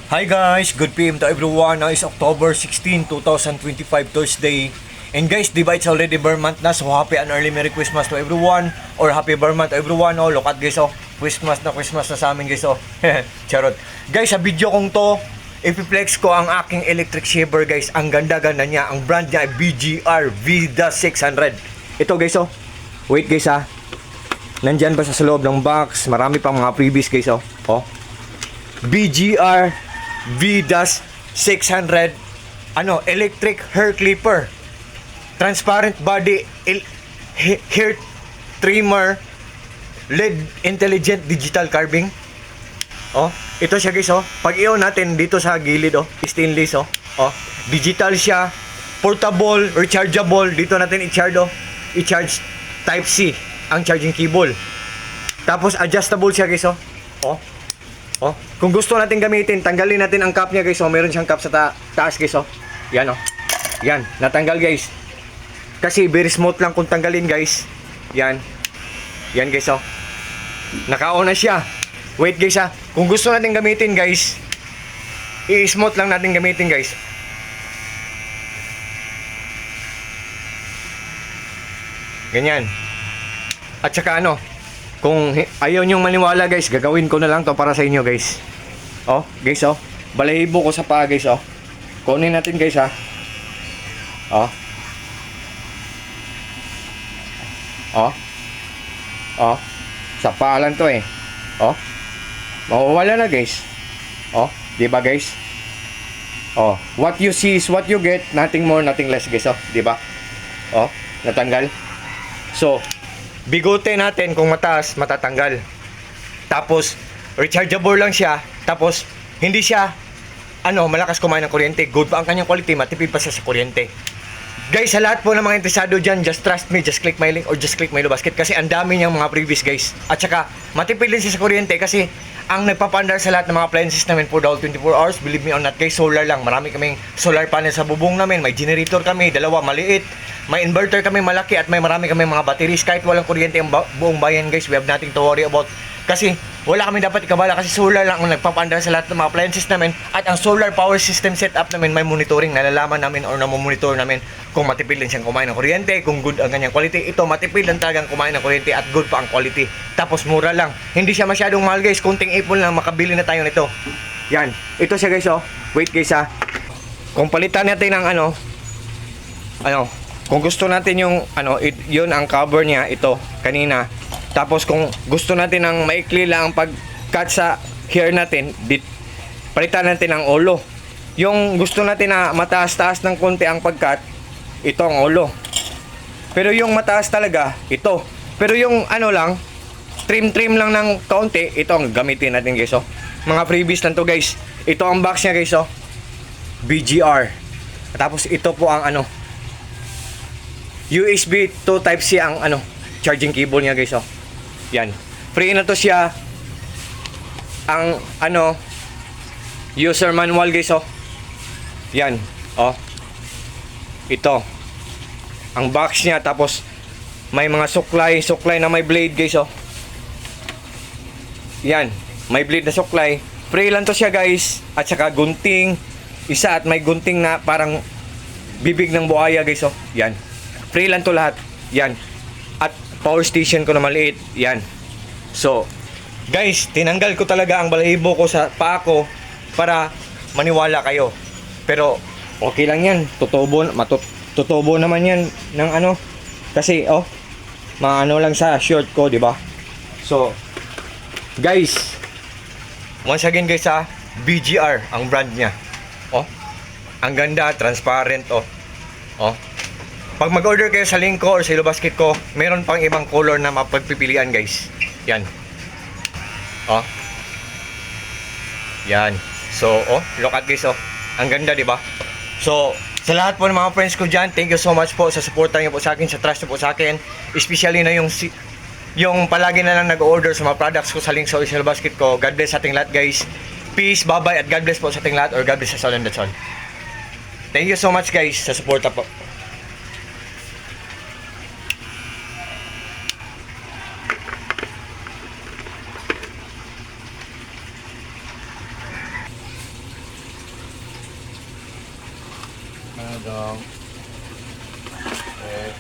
Hi guys, good PM to everyone. Now is October 16, 2025, Thursday. And guys, di ba it's already Burr month na, so happy and early Merry Christmas to everyone. Or happy Burr month to everyone. Oh, look at guys, oh. Christmas na sa amin guys, oh. Charot. Guys, sa video kong to, ipiplex ko ang aking electric shaver guys. Ang ganda-ganda niya. Ang brand niya ay BGR Vida 600. Ito guys, oh. Wait guys, ha. Nandyan pa sa loob ng box. Marami pang mga previous guys, oh. Oh. BGR Vidas 600 electric hair clipper, transparent body hair trimmer, LED intelligent digital carving. Ito siya guys, pag i-on natin dito sa gilid, stainless, digital siya, portable, rechargeable. Dito natin i-charge type C ang charging cable, tapos adjustable siya guys. Kung gusto natin gamitin, tanggalin natin ang cap niya guys. Meron siyang cap sa taas guys. Yan, yan, natanggal guys. Kasi very smooth lang kung tanggalin guys. Yan. Yan guys, naka-on na siya. Wait guys, kung gusto natin gamitin guys, i-smooth lang natin gamitin guys. Ganyan. At saka kung ayaw nyong maniwala guys, gagawin ko na lang to para sa inyo guys. Guys, balahibo ko sa paa guys, kunin natin guys, sa paa lang to mawawala na guys. Di ba guys? What you see is what you get, nothing more, nothing less guys, di ba? Natanggal. So, bigote natin kung mataas, matatanggal. Tapos, rechargeable lang siya. Tapos, hindi siya, malakas kumain ng kuryente. Good pa ang kanyang quality, matipid pa siya sa kuryente. Guys, sa lahat po ng mga interesado dyan, just trust me, just click my link or just click my basket. Kasi ang dami niyang mga previous guys. At saka, matipid din siya sa kuryente kasi ang nagpapandar sa lahat ng mga appliances namin for the whole 24 hours, believe me or not guys, solar lang. Marami kaming solar panel sa bubong namin. May generator kami, dalawa maliit. May inverter kami malaki at may marami kami mga batteries. Kahit walang kuryente ang buong bayan guys, we have nothing to worry about. Kasi wala kami dapat ikabala kasi solar lang ang nagpapandar sa lahat ng mga appliances namin. At ang solar power system setup namin may monitoring. Nalalaman namin or namomonitor namin kung matipid lang siyang kumain ng kuryente, kung good ang kanyang quality. Ito matipid lang talagang kumain ng kuryente at good pa ang quality. Tapos mura lang. Hindi siya masyadong mahal guys. Kunting ipon lang makabili na tayo nito. Yan. Ito siya guys, Wait guys, kung palitan natin ng kung gusto natin yung yun ang cover niya, ito kanina. Tapos kung gusto natin ng maikli lang ang pag-cut sa hair natin, palitan natin ang ulo. Yung gusto natin na mataas-taas ng konti ang pag-cut, ito ang ulo. Pero yung mataas talaga, ito. Pero yung lang, trim lang ng kaunti, ito ang gamitin natin guys, Mga freebies lang to guys. Ito ang box niya guys, BGR. Tapos ito po ang USB to type C ang charging cable niya guys, Yan. Free na to siya. Ang user manual guys, Yan. Ito. Ang box niya, tapos may mga suklay na may blade guys, Yan. May blade na suklay. Free lang to siya guys. At saka gunting isa at may gunting na parang bibig ng buhaya guys, Yan. Free lang to lahat. Yan. At power station ko na maliit. Yan. So, guys, tinanggal ko talaga ang balahibo ko sa paa ko para maniwala kayo. Pero, okay lang yan. Tutubo naman yan ng kasi, maano lang sa short ko, di ba? So, guys, once again guys, BGR ang brand niya. Ang ganda, transparent, Pag mag-order kayo sa link ko or sa basket ko, meron pang ibang color na mapagpipilian guys. Yan. Yan. So, look at guys, ang ganda, di ba? So, sa lahat po ng mga friends ko dyan, thank you so much po sa suporta niyo po sa akin, sa trust niyo po sa akin. Especially na yung palagi na lang nag-order sa mga products ko sa link sa basket ko. God bless sa ating lahat guys. Peace, bye-bye, at God bless po sa ating lahat, or God bless sa all and that's all. Thank you so much guys sa suporta po. Dog. Okay.